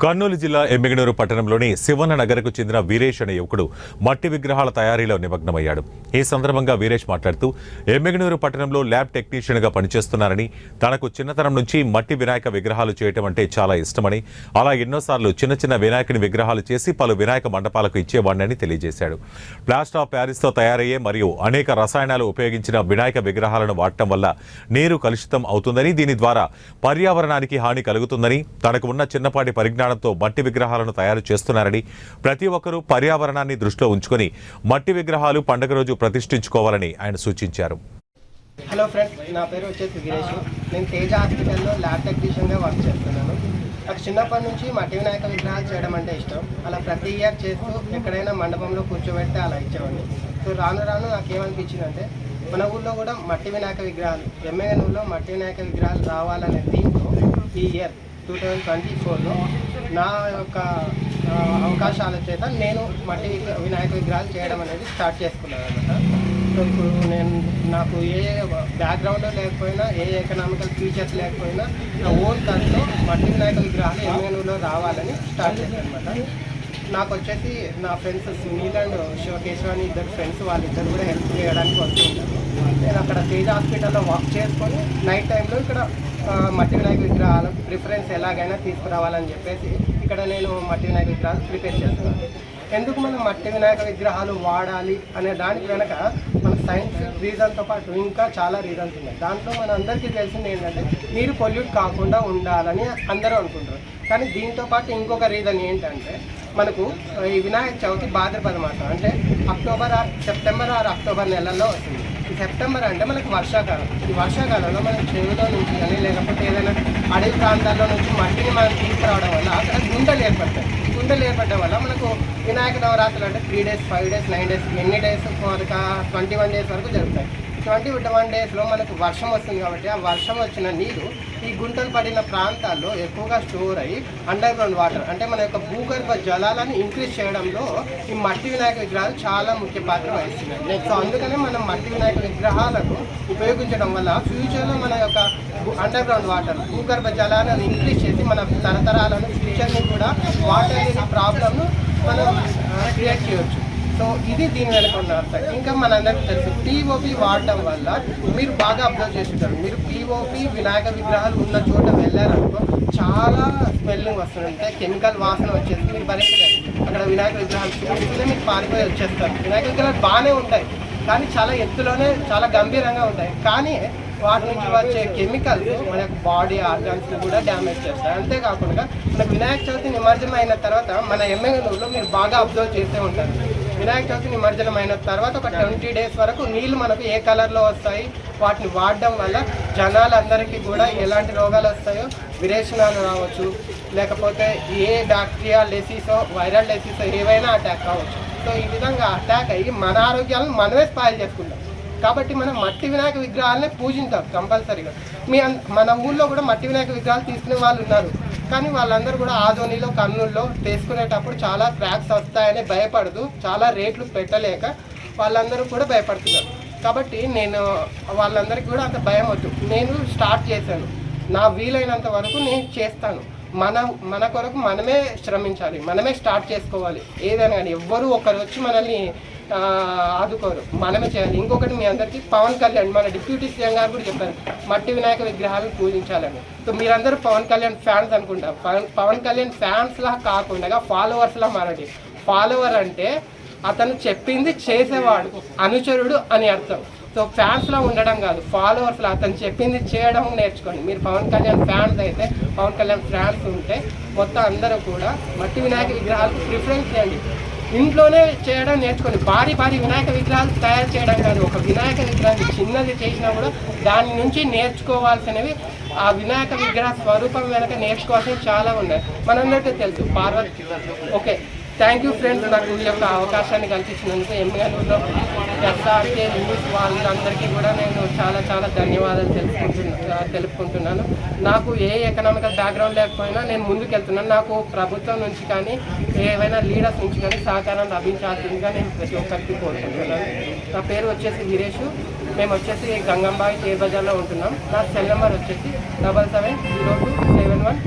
కర్నూలు జిల్లా ఎమ్మిగనూరు పట్టణంలోని శివన్న నగర్కు చెందిన వీరేష్ అనే యువకుడు మట్టి విగ్రహాల తయారీలో నిమగ్నమయ్యాడు. ఈ సందర్భంగా వీరేష్ మాట్లాడుతూ ఎమ్మిగనూరు పట్టణంలో ల్యాబ్ టెక్నీషియన్గా పనిచేస్తున్నారని, తనకు చిన్నతనం నుంచి మట్టి వినాయక విగ్రహాలు చేయటం అంటే చాలా ఇష్టమని, అలా ఎన్నోసార్లు చిన్న చిన్న వినాయకుని విగ్రహాలు చేసి పలు వినాయక మండపాలకు ఇచ్చేవాడిని తెలియజేశాడు. ప్లాస్టర్ ఆఫ్ ప్యారిస్తో తయారయ్యే మరియు అనేక రసాయనాలు ఉపయోగించిన వినాయక విగ్రహాలను వాడటం వల్ల నీరు కలుషితం అవుతుందని, దీని ద్వారా పర్యావరణానికి హాని కలుగుతుందని, తనకు ఉన్న చిన్నపాటి పరిజ్ఞానంతో మట్టి విగ్రహాలను తయారు చేస్తున్నారని, ప్రతి ఒక్కరూ పర్యావరణాన్ని దృష్టిలో ఉంచుకొని మట్టి విగ్రహాలు పండుగ రోజు ప్రతిష్ఠించుకోవాలని ఆయన సూచించారు. హలో ఫ్రెండ్స్, నా పేరు వచ్చేసి వీరేష్. నేను తేజ హాస్పిటల్లో ల్యాబ్ టెక్నీషియన్గా వర్క్ చేస్తున్నాను. నాకు చిన్నప్పటి నుంచి మట్టి వినాయక విగ్రహాలు చేయడం అంటే ఇష్టం. అలా ప్రతి ఇయర్ చేస్తూ ఎక్కడైనా మండపంలో కూర్చోబెడితే అలా ఇచ్చేవాడిని. సో రాను రాను నాకేమనిపించిందంటే, మన ఊళ్ళో కూడా మట్టి వినాయక విగ్రహాలు, ఎమ్మెగనూరులో మట్టి వినాయక విగ్రహాలు రావాలనే దీంతో ఈ ఇయర్ 2024లో నా యొక్క అవకాశాల చేత నేను మట్టి వినాయక విగ్రహాలు చేయడం అనేది స్టార్ట్ చేసుకున్నాను అనమాట. సో ఇప్పుడు నాకు ఏ బ్యాక్గ్రౌండ్ లేకపోయినా, ఏ ఎకనామికల్ ఫీచర్స్ లేకపోయినా, నా ఓన్ ఖర్చులో మట్టి వినాయక విగ్రహాలు ఎమ్మెగనూరులో రావాలని స్టార్ట్ చేశాను అనమాట. నాకు వచ్చేసి నా ఫ్రెండ్స్ సునీల్ అండ్ శివకేశవాని ఇద్దరు ఫ్రెండ్స్, వాళ్ళిద్దరు కూడా హెల్ప్ చేయడానికి వస్తుంటారు. నేను అక్కడ తేజ హాస్పిటల్లో వర్క్ చేసుకొని నైట్ టైంలో ఇక్కడ మట్టి వినాయక విగ్రహాలు ప్రిఫరెన్స్ ఎలాగైనా తీసుకురావాలని చెప్పేసి ఇక్కడ నేను మట్టి వినాయక విగ్రహాలు ప్రిపేర్ చేస్తున్నాను. ఎందుకు మనం మట్టి వినాయక విగ్రహాలు వాడాలి అనే దానికి వెనక మన సైన్స్ రీజన్తో పాటు ఇంకా చాలా రీజన్స్ ఉన్నాయి. దాంట్లో మన అందరికీ తెలిసింది ఏంటంటే, నీరు పొల్యూట్ కాకుండా ఉండాలని అందరూ అనుకుంటారు. కానీ దీంతో పాటు ఇంకొక రీజన్ ఏంటంటే, మనకు ఈ వినాయక చవితి భాద్రపద మాసం అంటే సెప్టెంబర్ ఆర్ అక్టోబర్ నెలల్లో వస్తుంది. ఈ సెప్టెంబర్ అంటే మనకు వర్షాకాలం. ఈ వర్షాకాలంలో మనం చెరువులో నుంచి కానీ లేకపోతే ఏదైనా అడవి ప్రాంతాల్లో నుంచి మట్టిని మనం తీసుకురావడం వల్ల అక్కడ గుంటలు ఏర్పడతాయి. గుంటలు ఏర్పడడం వల్ల మనకు వినాయక నవరాత్రులు అంటే 3 days, 5 days, 9 days, ఎన్ని డేస్, 21 days వరకు జరుగుతాయి. 21 daysలో మనకు వర్షం వస్తుంది కాబట్టి ఆ వర్షం వచ్చిన నీరు ఈ గుంటలు పడిన ప్రాంతాల్లో ఎక్కువగా స్టోర్ అయ్యి అండర్ గ్రౌండ్ వాటర్ అంటే మన యొక్క భూగర్భ జలాలను ఇంక్రీజ్ చేయడంలో ఈ మట్టి వినాయక విగ్రహాలు చాలా ముఖ్య పాత్ర వహిస్తున్నాయి. సో అందుకనే మనం మట్టి వినాయక విగ్రహాలను ఉపయోగించడం వల్ల ఫ్యూచర్లో మన యొక్క అండర్ గ్రౌండ్ వాటర్, భూగర్భ జలాలను ఇంక్రీజ్ చేసి మన తరతరాలను, ఫ్యూచర్ని కూడా వాటర్ అనే ప్రాబ్లమ్ను మనం క్రియేట్ చేయవచ్చు. సో ఇది దీని వెనక ఉన్న అర్థం. ఇంకా మనందరికీ తెలుసు, పిఓపి వాడటం వల్ల మీరు బాగా అబ్జర్వ్ చేస్తుంటారు. మీరు పిఓపి వినాయక విగ్రహాలు ఉన్న చోట వెళ్ళారనుకో చాలా స్మెల్లింగ్ వస్తుంది, అంటే కెమికల్ వాసన వచ్చేసి మీరు భరించలేదు. అక్కడ వినాయక విగ్రహాలు చూస్తూనే మీకు పారిపోయి వచ్చేస్తారు. వినాయక విగ్రహాలు బాగానే ఉంటాయి కానీ చాలా ఎత్తులోనే చాలా గంభీరంగా ఉంటాయి. కానీ వాటి నుంచి వచ్చే కెమికల్స్ మన బాడీ ఆర్గాన్స్ని కూడా డ్యామేజ్ చేస్తాయి. అంతేకాకుండా మన వినాయక చవితి నిమజ్జనం అయిన తర్వాత మన ఎమ్మెగనూరులో మీరు బాగా అబ్జర్వ్ చేస్తూ ఉంటారు. వినాయక చవితి నిమజ్జనం అయిన తర్వాత ఒక 20 days వరకు నీళ్ళు మనకు ఏ కలర్లో వస్తాయి, వాటిని వాడడం వల్ల జనాలందరికీ కూడా ఎలాంటి రోగాలు వస్తాయో, విరేచనాలు రావచ్చు, లేకపోతే ఏ బ్యాక్టీరియా డెసీసో, వైరల్ డెసీసో ఏవైనా అటాక్ కావచ్చు. సో ఈ విధంగా అటాక్ అయ్యి మన ఆరోగ్యాలను మనమే స్పాయిల్ చేసుకుంటాం. కాబట్టి మనం మట్టి వినాయక విగ్రహాలనే పూజించాం కంపల్సరీగా. మన ఊళ్ళో కూడా మట్టి వినాయక విగ్రహాలు తీసుకునే వాళ్ళు ఉన్నారు. కానీ వాళ్ళందరూ కూడా ఆదోనిలో, కర్నూలులో తీసుకునేటప్పుడు చాలా క్రాక్స్ వస్తాయని భయపడదు, చాలా రేట్లు పెట్టలేక వాళ్ళందరూ కూడా భయపడుతున్నారు. కాబట్టి నేను వాళ్ళందరికీ కూడా అంత భయం వద్దు, నేను స్టార్ట్ చేశాను. నా వీలైనంత వరకు నేను చేస్తాను. మన కొరకు మనమే శ్రమించాలి, మనమే స్టార్ట్ చేసుకోవాలి. ఏదైనా కానీ ఎవ్వరూ ఒకరు వచ్చి మనల్ని ఆదుకోరు, మనమే చేయాలి. ఇంకొకటి మీ అందరికీ పవన్ కళ్యాణ్ మన డిప్యూటీ సీఎం గారు కూడా చెప్పారు మట్టి వినాయక విగ్రహాలను పూజించాలని. సో మీరందరూ పవన్ కళ్యాణ్ ఫ్యాన్స్ అనుకుంటారు. పవన్ కళ్యాణ్ ఫ్యాన్స్లా కాకుండా ఫాలోవర్స్లా మారండి. ఫాలోవర్ అంటే అతను చెప్పింది చేసేవాడు, అనుచరుడు అని అర్థం. సో ఫ్యాన్స్లో ఉండడం కాదు, ఫాలోవర్స్లో అతను చెప్పింది చేయడం నేర్చుకోండి. మీరు పవన్ కళ్యాణ్ ఫ్యాన్స్ అయితే, పవన్ కళ్యాణ్ ఫ్యాన్స్ ఉంటే మొత్తం అందరూ కూడా మట్టి వినాయక విగ్రహాలకు ప్రిఫరెన్స్ చేయండి. ఇంట్లోనే చేయడం నేర్చుకోండి. భారీ వినాయక విగ్రహాలు తయారు చేయడం కాదు, ఒక వినాయక విగ్రహాన్ని చిన్నది చేసినా కూడా దాని నుంచి నేర్చుకోవాల్సినవి, ఆ వినాయక విగ్రహ స్వరూపం వెనక నేర్చుకోవాల్సినవి చాలా ఉన్నాయి. మనందరికీ తెలుసు Parvati. Okay, thank you friends, నాకు ఈ యొక్క అవకాశాన్ని కల్పించినందుకు. ఎమ్మెగనూరులో ఎస్ఆర్కే న్యూస్ వాళ్ళందరికీ కూడా నేను చాలా ధన్యవాదాలు తెలుపుకుంటున్నాను. నాకు ఏ ఎకనామికల్ బ్యాక్గ్రౌండ్ లేకపోయినా నేను ముందుకు వెళ్తున్నాను. నాకు ప్రభుత్వం నుంచి కానీ ఏవైనా లీడర్స్ నుంచి కానీ సహకారం లభించాల్సిందిగా నేను ప్రతి ఒక్కరికి కోరుకుంటున్నాను. నా పేరు వచ్చేసి వీరేష్. మేము వచ్చేసి గంగంబాయి, కేర్ బజార్లో ఉంటున్నాం. నా సెల్ నెంబర్ వచ్చేసి 770271